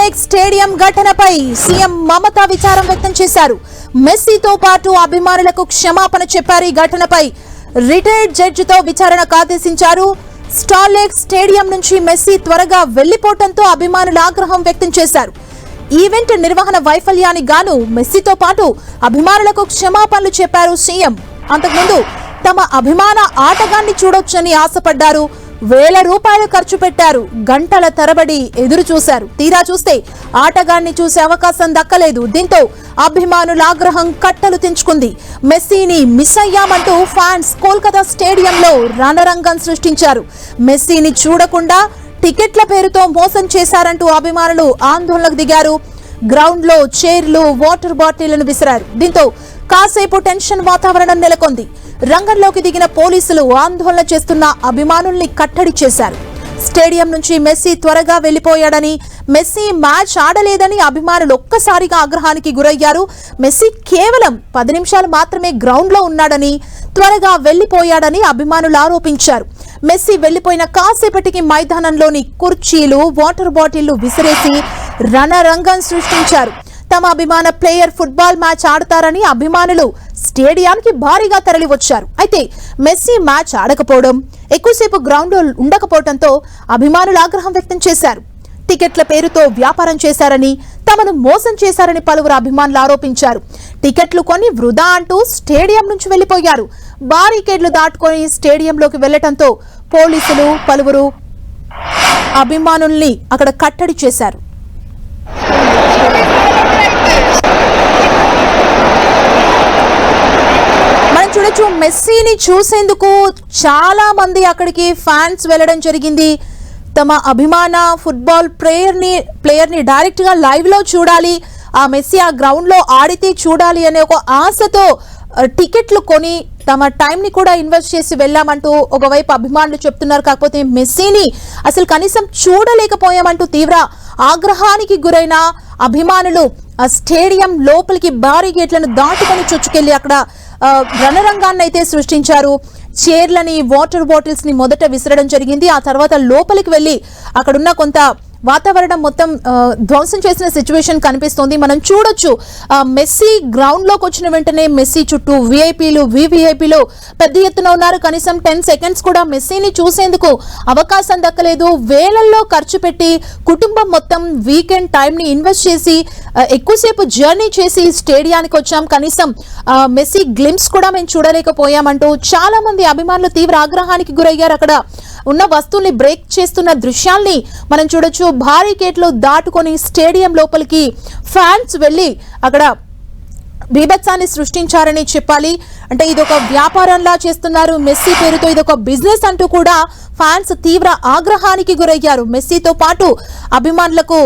Lake stadium ఘటనపై CM మమత విచారం వ్యక్తం చేశారు. మెస్సీతో పాటు అభిమానులకు క్షమాపణ చెప్పారు. ఈ ఘటనపై రిటైర్డ్ జడ్జితో విచారణకు ఆదేశించారు. స్టార్ లేక్ స్టేడియం నుంచి మెస్సీ త్వరగా వెళ్లిపోవడంతో అభిమానులు ఆగ్రహం వ్యక్తం చేశారు. ఈవెంట్ నిర్వహణ వైఫల్యానికి గాను మెస్సీతో పాటు అభిమానులకు క్షమాపణలు చెప్పారు సీఎం. అంతకుముందు తమ అభిమాన ఆటగాన్ని చూడొచ్చని ఆశపడ్డారు. వేల రూపాయలు ఖర్చు పెట్టారు. గంటల తరబడి ఎదురు చూశారు. తీరా చూస్తే ఆటగాన్ని చూసే అవకాశం దక్కలేదు. దీంతో అభిమానుల ఆగ్రహం కట్టలు తెంచుకుంది. మెస్సీని మిస్ అయ్యామంటూ ఫ్యాన్స్ కోల్కతా స్టేడియంలో రణరంగం సృష్టించారు. మెస్సీని చూడకుండా టికెట్ల పేరుతో మోసం చేశారంటూ అభిమానులు ఆందోళనకు దిగారు. గ్రౌండ్ లో చైర్లు, వాటర్ బాటిళ్లను విసిరారు. దీంతో కాసేపు టెన్షన్ వాతావరణం నెలకొంది. రంగంలోకి దిగిన పోలీసులు ఆందోళన చేస్తున్న అభిమానుల్ని కట్టడి చేశారు. స్టేడియం నుంచి మెస్సీ త్వరగా వెళ్లిపోయాడని, మెస్సీ మ్యాచ్ ఆడలేదని అభిమానులు ఒక్కసారిగా ఆగ్రహానికి గురయ్యారు. మెస్సీ కేవలం 10 నిమిషాలు మాత్రమే గ్రౌండ్ లో ఉన్నాడని, త్వరగా వెళ్లిపోయాడని అభిమానులు ఆరోపించారు. మెస్సీ వెళ్లిపోయిన కాసేపటికి మైదానంలోని కుర్చీలు, వాటర్ బాటిళ్లు విసిరేసి రణరంగం సృష్టించారు. తమ అభిమాన ప్లేయర్ ఫుట్బాల్ మ్యాచ్ ఆడతారని అభిమానులు స్టేడియానికి భారీగా తరలి వచ్చారు. అయితే మెస్సీ మ్యాచ్ ఆడకపోవడం, ఎక్కువసేపు గ్రౌండ్ లో ఉండకపోవడంతో అభిమానులు ఆగ్రహం వ్యక్తం చేశారు. టికెట్ల పేరుతో వ్యాపారం చేశారని, తమను మోసం చేశారని పలువురు అభిమానులు ఆరోపించారు. టికెట్లు కొని వృధా అంటూ స్టేడియం నుంచి వెళ్లిపోయారు. బారికేడ్లు దాటుకొని స్టేడియంలోకి వెళ్లడంతో పోలీసులు పలువురు అభిమానుల్ని అక్కడ కట్టడి చేశారు. చూడొచ్చు, మెస్సీని చూసేందుకు చాలా మంది అక్కడికి ఫ్యాన్స్ వెళ్ళడం జరిగింది. తమ అభిమాన ఫుట్బాల్ ప్లేయర్ని డైరెక్ట్ గా లైవ్ లో చూడాలి, ఆ మెస్సీ ఆ గ్రౌండ్ లో ఆడితే చూడాలి అనే ఒక ఆశతో టికెట్లు కొని తమ టైం ని కూడా ఇన్వెస్ట్ చేసి వెళ్ళామంటూ ఒకవైపు అభిమానులు చెప్తున్నారు. కాకపోతే మెస్సీని అసలు కనీసం చూడలేకపోయామంటూ తీవ్ర ఆగ్రహానికి గురైన అభిమానులు ఆ స్టేడియం లోపలికి భారీ గేట్లను దాటుకొని చొచ్చుకెళ్లి అక్కడ రణరంగాన్ని అయితే సృష్టించారు. చైర్లని, వాటర్ బాటిల్స్ ని మొదట విసరడం జరిగింది. ఆ తర్వాత లోపలికి వెళ్లి అక్కడున్న కొంత వాతావరణం మొత్తం ధ్వంసం చేసిన సిచ్యువేషన్ కనిపిస్తోంది. మనం చూడొచ్చు, మెస్సీ గ్రౌండ్ లోకి వచ్చిన వెంటనే మెస్సీ చుట్టూ విఐపీలు, వివిఐపీలు పెద్ద ఎత్తున ఉన్నారు. కనీసం 10 సెకండ్స్ కూడా మెస్సీని చూసేందుకు అవకాశం దక్కలేదు. వేలల్లో ఖర్చు పెట్టి కుటుంబం మొత్తం వీకెండ్ టైం ని ఇన్వెస్ట్ చేసి ఎక్కువసేపు జర్నీ చేసి స్టేడియానికి వచ్చాం, కనీసం మెస్సీ గ్లిమ్స్ కూడా మేము చూడలేకపోయామంటూ చాలా మంది అభిమానులు తీవ్ర ఆగ్రహానికి గురయ్యారు. అక్కడ ఉన్న వస్తువుల్ని బ్రేక్ చేస్తున్న దృశ్యాల్ని మనం చూడొచ్చు. భారీ గేట్లు దాటుకొని స్టేడియం లోపలికి ఫ్యాన్స్ వెళ్లి అక్కడ బీభత్సాన్ని సృష్టించారని చెప్పాలి. అంటే ఇదొక వ్యాపారంలా చేస్తున్నారు మెస్సీ పేరుతో, ఇదొక బిజినెస్ అంటూ కూడా ఫ్యాన్స్ తీవ్ర ఆగ్రహానికి గురయ్యారు. మెస్సీతో పాటు అభిమానులకు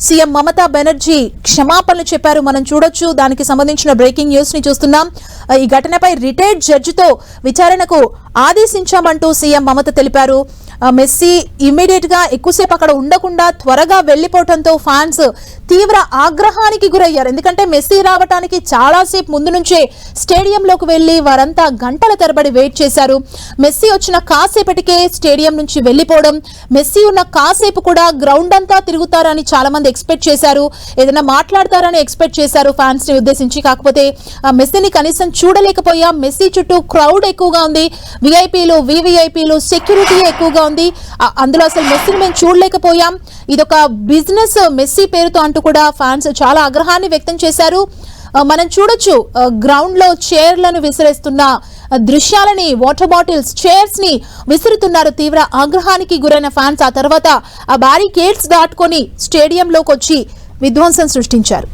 సీఎం మమతా బెనర్జీ క్షమాపణలు చెప్పారు. మనం చూడొచ్చు, దానికి సంబంధించిన బ్రేకింగ్ న్యూస్ ని చూస్తున్నాం. ఈ ఘటనపై రిటైర్డ్ జడ్జితో విచారణకు ఆదేశించామంటూ సీఎం మమత తెలిపారు. మెస్సీ ఇమ్మీడియట్ గా ఎక్కువసేపు అక్కడ ఉండకుండా త్వరగా వెళ్లిపోవడంతో ఫ్యాన్స్ తీవ్ర ఆగ్రహానికి గురయ్యారు. ఎందుకంటే మెస్సీ రావడానికి చాలాసేపు ముందు నుంచే స్టేడియంలోకి వెళ్లి వారంతా గంటల తరబడి వెయిట్ చేశారు. మెస్సీ వచ్చిన కాసేపటికే స్టేడియం నుంచి వెళ్లిపోవడం, మెస్సీ ఉన్న కాసేపు కూడా గ్రౌండ్ అంతా తిరుగుతారని చాలా మంది ఎక్స్పెక్ట్ చేశారు, ఏదైనా మాట్లాడతారని ఎక్స్పెక్ట్ చేశారు ఫ్యాన్స్ ని ఉద్దేశించి. కాకపోతే మెస్సీని కనీసం చూడలేకపోయాం. మెస్సీ చుట్టూ క్రౌడ్ ఎక్కువగా ఉంది, విఐపీలు, వివిఐపీలు, సెక్యూరిటీ ఎక్కువగా ఉంది. అందులో అసలు మెస్సీని మేము చూడలేకపోయాం, ఇదొక బిజినెస్ మెస్సీ పేరుతో అంటూ కూడా ఫ్యాన్స్ చాలా ఆగ్రహాన్ని వ్యక్తం చేశారు. మనం చూడొచ్చు, గ్రౌండ్ లో చైర్లను విసిరేస్తున్న దృశ్యాలని, వాటర్ బాటిల్స్, చైర్స్ ని విసురుతున్నారు తీవ్ర ఆగ్రహానికి గురైన ఫ్యాన్స్. ఆ తర్వాత ఆ బారికేడ్స్ దాటుకొని స్టేడియంలోకి వచ్చి విధ్వంసం సృష్టించారు.